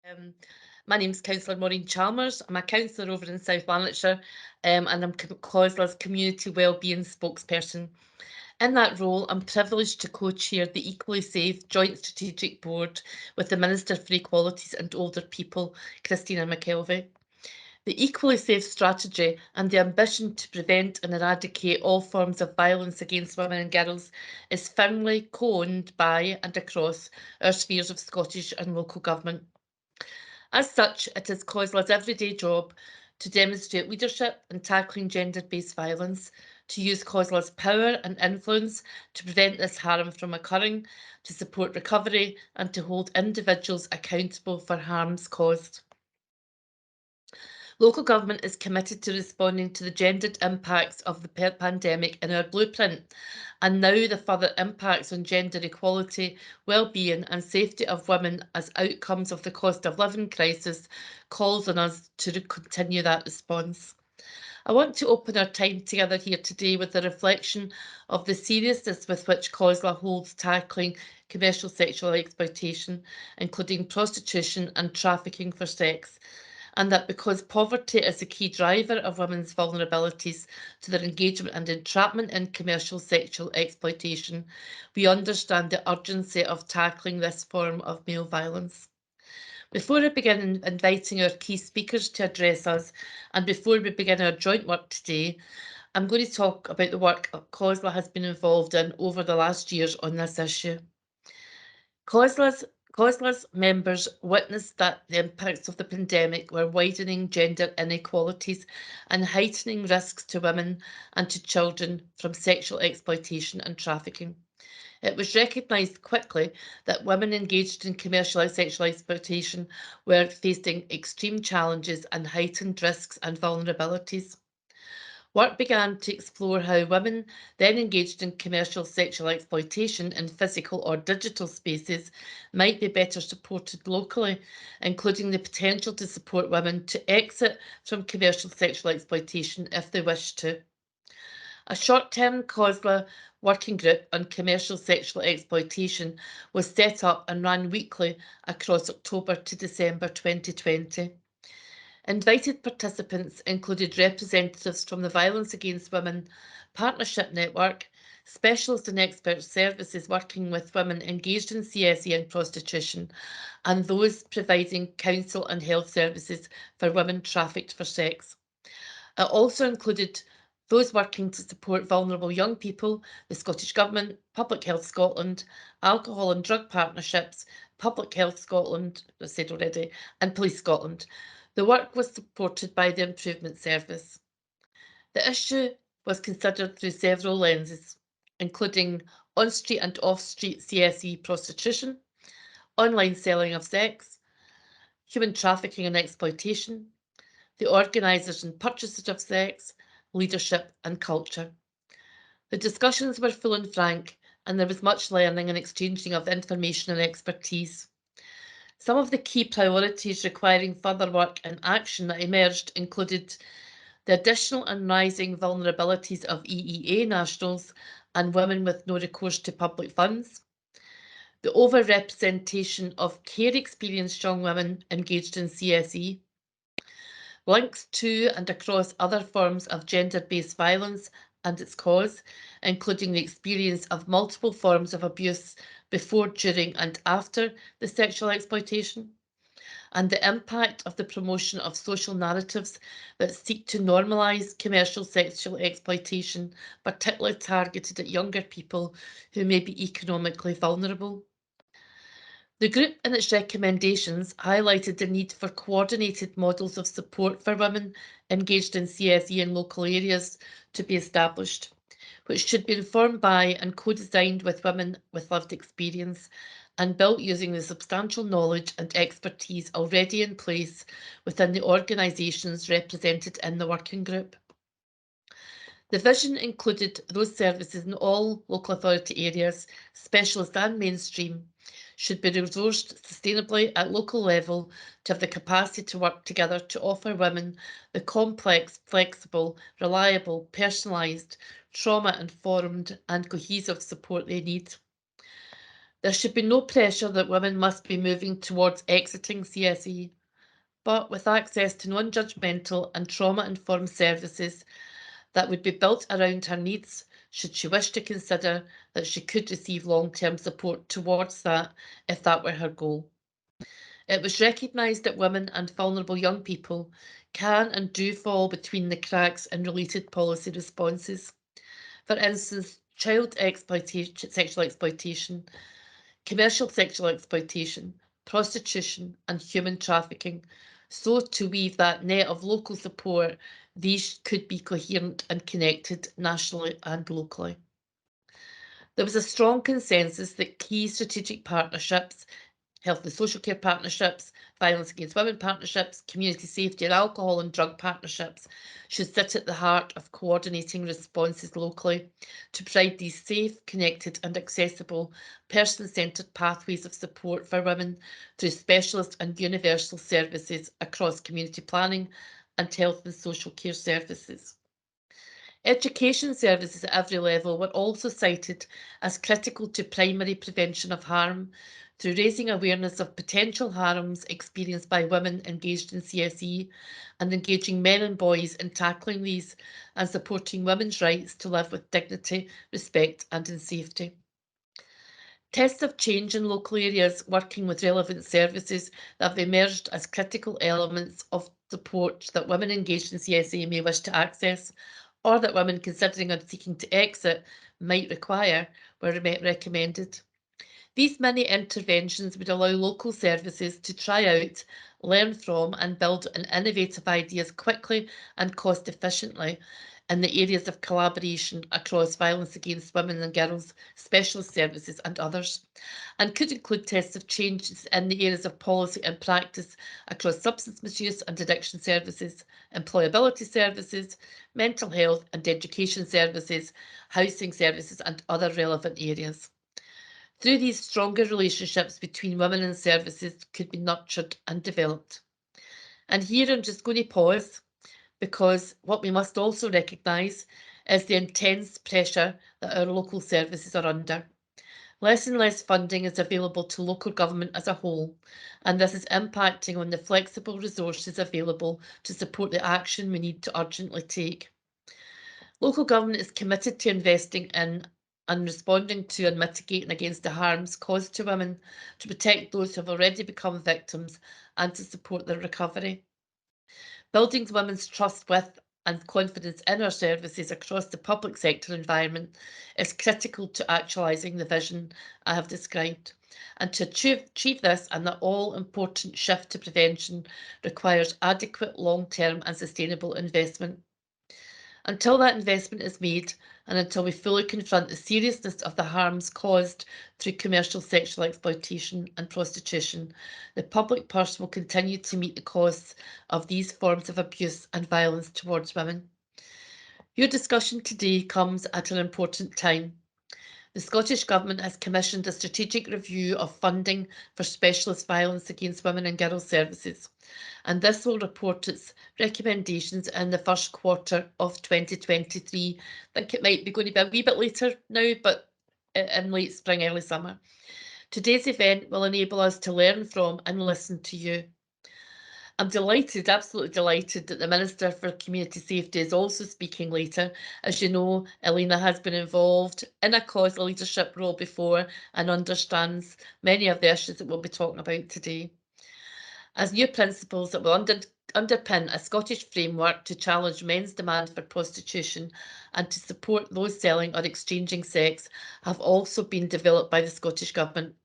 Um, my name's Councillor Maureen Chalmers. I'm a councillor over in South Lanarkshire and I'm COSLA's Community Wellbeing Spokesperson. In that role, I'm privileged to co-chair the Equally Safe Joint Strategic Board with the Minister for Equalities and Older People, Christina McKelvey. The Equally Safe strategy and the ambition to prevent and eradicate all forms of violence against women and girls is firmly co-owned by and across our spheres of Scottish and local government. As such, it is COSLA's everyday job to demonstrate leadership in tackling gender-based violence, to use COSLA's power and influence to prevent this harm from occurring, to support recovery and to hold individuals accountable for harms caused. Local government is committed to responding to the gendered impacts of the pandemic in our blueprint, and now the further impacts on gender equality, well-being and safety of women as outcomes of the cost of living crisis calls on us to continue that response. I want to open our time together here today with a reflection of the seriousness with which COSLA holds tackling commercial sexual exploitation, including prostitution and trafficking for sex, and that because poverty is a key driver of women's vulnerabilities to their engagement and entrapment in commercial sexual exploitation, we understand the urgency of tackling this form of male violence. Before I begin inviting our key speakers to address us, and before we begin our joint work today, I'm going to talk about the work COSLA has been involved in over the last years on this issue. COSLA's members witnessed that the impacts of the pandemic were widening gender inequalities and heightening risks to women and to children from sexual exploitation and trafficking. It was recognised quickly that women engaged in commercial sexual exploitation were facing extreme challenges and heightened risks and vulnerabilities. Work began to explore how women then engaged in commercial sexual exploitation in physical or digital spaces might be better supported locally, including the potential to support women to exit from commercial sexual exploitation if they wish to. A short-term COSLA working group on commercial sexual exploitation was set up and ran weekly across October to December 2020. Invited participants included representatives from the Violence Against Women Partnership Network, specialist and expert services working with women engaged in CSE and prostitution, and those providing counsel and health services for women trafficked for sex. It also included those working to support vulnerable young people, the Scottish Government, Public Health Scotland, Alcohol and Drug Partnerships, Public Health Scotland, as I said already, and Police Scotland. The work was supported by the Improvement Service. The issue was considered through several lenses, including on-street and off-street CSE prostitution, online selling of sex, human trafficking and exploitation, the organisers and purchasers of sex, leadership and culture. The discussions were full and frank, and there was much learning and exchanging of information and expertise. Some of the key priorities requiring further work and action that emerged included the additional and rising vulnerabilities of EEA nationals and women with no recourse to public funds, the overrepresentation of care experienced young women engaged in CSE, links to and across other forms of gender-based violence and its cause, including the experience of multiple forms of abuse before, during and after the sexual exploitation, and the impact of the promotion of social narratives that seek to normalise commercial sexual exploitation, particularly targeted at younger people who may be economically vulnerable. The group and its recommendations highlighted the need for coordinated models of support for women engaged in CSE in local areas to be established, which should be informed by and co-designed with women with lived experience and built using the substantial knowledge and expertise already in place within the organisations represented in the working group. The vision included those services in all local authority areas, specialist and mainstream, should be resourced sustainably at local level to have the capacity to work together to offer women the complex, flexible, reliable, personalised, trauma-informed and cohesive support they need. There should be no pressure that women must be moving towards exiting CSE, but with access to non-judgmental and trauma-informed services that would be built around her needs, should she wish to consider that she could receive long-term support towards that if that were her goal. It was recognised that women and vulnerable young people can and do fall between the cracks in related policy responses. For instance, child exploitation, sexual exploitation, commercial sexual exploitation, prostitution, and human trafficking. So, to weave that net of local support, these could be coherent and connected nationally and locally. There was a strong consensus that key strategic partnerships, health and social care partnerships, violence against women partnerships, community safety and alcohol and drug partnerships should sit at the heart of coordinating responses locally to provide these safe, connected and accessible person-centred pathways of support for women through specialist and universal services across community planning and health and social care services. Education services at every level were also cited as critical to primary prevention of harm through raising awareness of potential harms experienced by women engaged in CSE and engaging men and boys in tackling these and supporting women's rights to live with dignity, respect and in safety. Tests of change in local areas working with relevant services that have emerged as critical elements of support that women engaged in CSE may wish to access or that women considering or seeking to exit might require were recommended. These many interventions would allow local services to try out, learn from and build on innovative ideas quickly and cost efficiently in the areas of collaboration across violence against women and girls, specialist services and others, and could include tests of changes in the areas of policy and practice across substance misuse and addiction services, employability services, mental health and education services, housing services and other relevant areas. Through these, stronger relationships between women and services could be nurtured and developed. And here I'm just going to pause because what we must also recognise is the intense pressure that our local services are under. Less and less funding is available to local government as a whole, and this is impacting on the flexible resources available to support the action we need to urgently take. Local government is committed to investing in and responding to and mitigating against the harms caused to women, to protect those who have already become victims and to support their recovery. Building women's trust with and confidence in our services across the public sector environment is critical to actualising the vision I have described. And to achieve this, and the all-important shift to prevention requires adequate long-term and sustainable investment. Until that investment is made, and until we fully confront the seriousness of the harms caused through commercial sexual exploitation and prostitution, the public purse will continue to meet the costs of these forms of abuse and violence towards women. Your discussion today comes at an important time. The Scottish Government has commissioned a strategic review of funding for specialist violence against women and girls services, and this will report its recommendations in the first quarter of 2023. I think it might be going to be a wee bit later now, but in late spring, early summer. Today's event will enable us to learn from and listen to you. I'm delighted, absolutely delighted, that the Minister for Community Safety is also speaking later. As you know, Elena has been involved in a COSLA leadership role before and understands many of the issues that we'll be talking about today. As new principles that will underpin a Scottish framework to challenge men's demand for prostitution and to support those selling or exchanging sex have also been developed by the Scottish Government.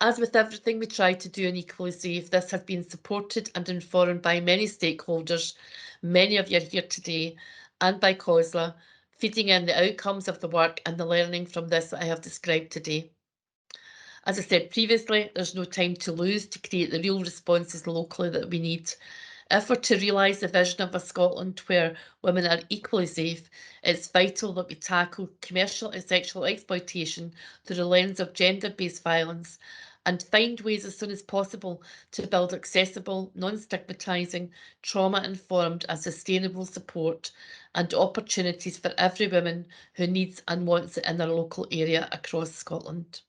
As with everything we try to do in Equally Safe, this has been supported and informed by many stakeholders, many of you are here today, and by COSLA, feeding in the outcomes of the work and the learning from this that I have described today. As I said previously, there's no time to lose to create the real responses locally that we need. If we're to realise the vision of a Scotland where women are equally safe, it's vital that we tackle commercial and sexual exploitation through the lens of gender-based violence and find ways as soon as possible to build accessible, non-stigmatising, trauma-informed and sustainable support and opportunities for every woman who needs and wants it in their local area across Scotland.